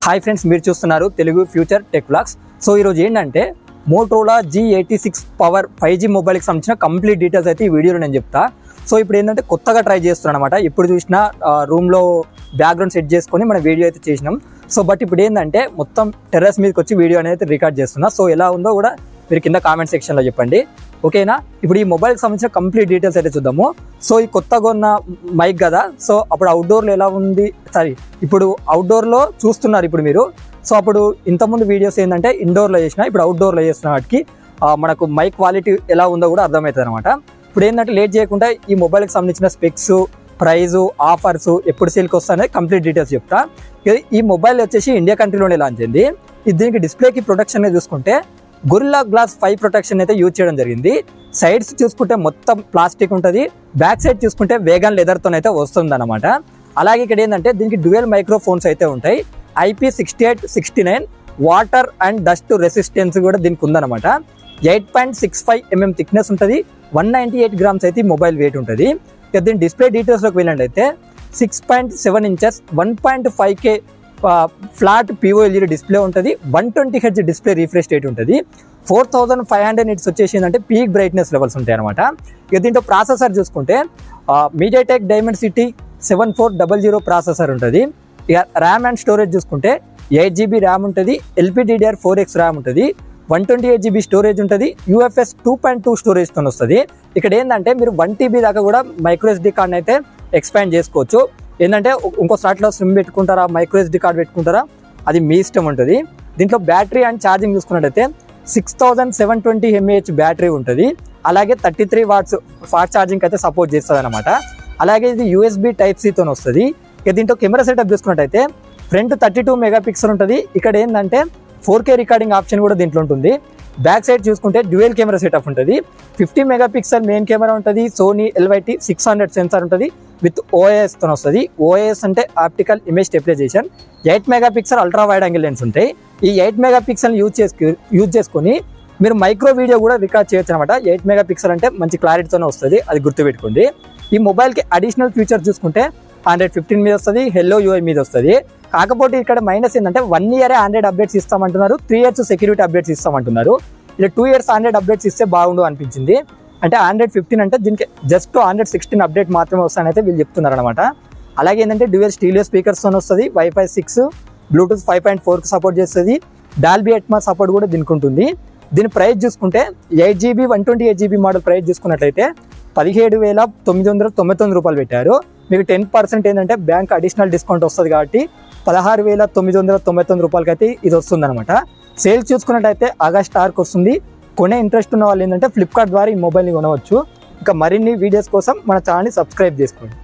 Hi friends, మీరు చూస్తున్నారు Telugu future tech vlogs. So ఈరోజు ఏంటంటే మోటోరోలా G86 పవర్ 5G మొబైల్కి సంబంధించిన కంప్లీట్ డీటెయిల్స్ అయితే ఈ వీడియోలో నేను చెప్తా. సో ఇప్పుడు ఏంటంటే కొత్తగా ట్రై చేస్తున్నాను అనమాట. ఇప్పుడు చూసినా రూమ్లో బ్యాక్గ్రౌండ్ సెట్ చేసుకొని మన వీడియో అయితే చేసినాం. సో బట్ ఇప్పుడు ఏంటంటే మొత్తం టెర్రస్ మీదకి వచ్చి వీడియో అనేది రికార్డ్ చేస్తున్నా. సో ఎలా ఉందో కూడా మీరు కింద కామెంట్ సెక్షన్లో చెప్పండి, ఓకేనా? ఇప్పుడు ఈ మొబైల్కి సంబంధించిన కంప్లీట్ డీటెయిల్స్ అయితే చూద్దాము. సో ఈ కొత్తగా ఉన్న మైక్ కదా, సో అప్పుడు అవుట్డోర్లో ఎలా ఉంది, ఇప్పుడు అవుట్డోర్లో చూస్తున్నారు ఇప్పుడు మీరు. సో అప్పుడు ఇంతకుముందు వీడియోస్ ఏంటంటే ఇండోర్లో చేసిన, ఇప్పుడు అవుట్డోర్లో చేస్తున్న వాటికి మనకు మైక్ క్వాలిటీ ఎలా ఉందో కూడా అర్థమవుతుంది అనమాట. ఇప్పుడు ఏంటంటే లేట్ చేయకుండా ఈ మొబైల్కి సంబంధించిన స్పెక్స్, ప్రైజు, ఆఫర్స్, ఎప్పుడు సేల్కి వస్తాయనేది కంప్లీట్ డీటెయిల్స్ చెప్తా. ఈ మొబైల్ వచ్చేసి ఇండియా కంట్రీలోనే లాంచ్ అయింది. దీనికి డిస్ప్లేకి ప్రొటెక్షన్ చూసుకుంటే గొరిల్లా గ్లాస్ 5 ప్రొటెక్షన్ అయితే యూజ్ చేయడం జరిగింది. సైడ్స్ చూసుకుంటే మొత్తం ప్లాస్టిక్ ఉంటుంది, బ్యాక్ సైడ్ చూసుకుంటే వేగన్ లెదర్తో అయితే వస్తుంది అనమాట. అలాగే ఇక్కడ ఏంటంటే దీనికి డ్యూయల్ మైక్రోఫోన్స్ అయితే ఉంటాయి. IP68, 69 water and dust resistance కూడా దీనికి ఉందన్నమాట. 8.65 mm థిక్నెస్ ఉంటుంది, 198 grams అయితే ఈ మొబైల్ వెయిట్ ఉంటుంది. ఇక దీని డిస్ప్లే డీటెయిల్స్లోకి వెళ్ళినట్టయితే 6.7 inches 1.5K flat POLED display ఉంటుంది. 120 Hz డిస్ప్లే రిఫ్రెష్ రేట్ ఉంటుంది. 4500 nits వచ్చేసి ఏంటంటే పీక్ బ్రైట్నెస్ లెవెల్స్ ఉంటాయి అనమాట. ఇక దీంట్లో ప్రాసెసర్ చూసుకుంటే మీడియాటెక్ డైమెన్సిటీ 7400 ప్రాసెసర్ ఉంటుంది. ఇక ర్యామ్ అండ్ స్టోరేజ్ చూసుకుంటే 8GB ర్యామ్ ఉంటుంది, LPDDR4X ర్యామ్ ఉంటుంది, 128GB స్టోరేజ్ ఉంటుంది, UFS 2.2 స్టోరేజ్తో వస్తుంది. ఇక్కడ ఏంటంటే మీరు 1TB దాకా కూడా మైక్రోఎస్డి కార్డ్ అయితే ఎక్స్పాండ్ చేసుకోవచ్చు. ఏంటంటే ఇంకో స్లాట్లో సిమ్ పెట్టుకుంటారా, మైక్రోఎస్డి కార్డ్ పెట్టుకుంటారా, అది మీ ఇష్టం ఉంటుంది. దీంట్లో బ్యాటరీ అండ్ ఛార్జింగ్ చూసుకున్నట్టయితే 6720 mAh బ్యాటరీ ఉంటుంది. అలాగే 33 watts ఫాస్ట్ ఛార్జింగ్ అయితే సపోర్ట్ చేస్తుంది అనమాట. అలాగే ఇది USB Type-C తో వస్తుంది. ఇక దీంట్లో కెమెరా సెటప్ చూసుకున్నట్టయితే ఫ్రంట్ 32 మెగాపిక్సెల్ ఉంటుంది. ఇక్కడ ఏంటంటే 4K రికార్డింగ్ ఆప్షన్ కూడా దీంట్లో ఉంటుంది. బ్యాక్ సైడ్ చూసుకుంటే డ్యూయల్ కెమెరా సెటప్ ఉంటుంది. 50 మెగాపిక్సెల్ మెయిన్ కెమెరా ఉంటుంది. సోనీ LYT 600 సెన్సార్ ఉంటుంది విత్ OIS తో వస్తుంది. OIS అంటే optical image stabilization. 8 megapixel ultra wide angle lens ఉంటాయి. ఈ 8 మెగాపిక్సెల్ యూజ్ చేసుకుని మీరు మైక్రో వీడియో కూడా రికార్డ్ చేయొచ్చు అనమాట. 8 మెగాపిక్సెల్ అంటే మంచి క్లారిటీతోనే వస్తుంది, అది గుర్తుపెట్టుకోండి. ఈ మొబైల్కి అడిషనల్ ఫీచర్ చూసుకుంటే Android 15 మీద వస్తుంది, Hello UI మీద వస్తుంది. కాకపోతే ఇక్కడ మైనస్ ఏంటంటే 1 year ఆండ్రాయిడ్ అప్డేట్స్ ఇస్తామంటున్నారు, 3 years సెక్యూరిటీ అప్డేట్స్ ఇస్తామంటున్నారు. ఇలా 2 years ఆండ్రాయిడ్ అప్డేట్స్ ఇస్తే బాగుండు అనిపించింది. అంటే Android 15 అంటే దీనికి జస్ట్ Android 16 అప్డేట్ మాత్రమే వస్తాయని అయితే వీళ్ళు చెప్తున్నారు అనమాట. అలాగే ఏంటంటే డ్యూయల్ స్టీరియో స్పీకర్స్తో వస్తుంది, Wi-Fi 6, Bluetooth 5.4 సపోర్ట్ చేస్తుంది, Dolby Atmos సపోర్ట్ కూడా దీనికి ఉంటుంది. దీని ప్రైస్ చూసుకుంటే 8GB 128GB మోడల్ ప్రైస్ చూసుకున్నట్లయితే 17,999 రూపాయలు పెట్టారు. మీకు 10% ఏంటంటే బ్యాంక్ అడిషనల్ డిస్కౌంట్ వస్తుంది కాబట్టి 16,999 రూపాయలకి అయితే ఇది వస్తుంది అనమాట. సేల్స్ చూసుకున్నట్టయితే ఆగస్ట్ 6కి వస్తుంది. కొనే ఇంట్రెస్ట్ ఉన్న వాళ్ళు ఏంటంటే ఫ్లిప్కార్ట్ ద్వారా ఈ మొబైల్ని కొనవచ్చు. ఇంకా మరిన్ని వీడియోస్ కోసం మన ఛానల్ని సబ్స్క్రైబ్ చేసుకోండి.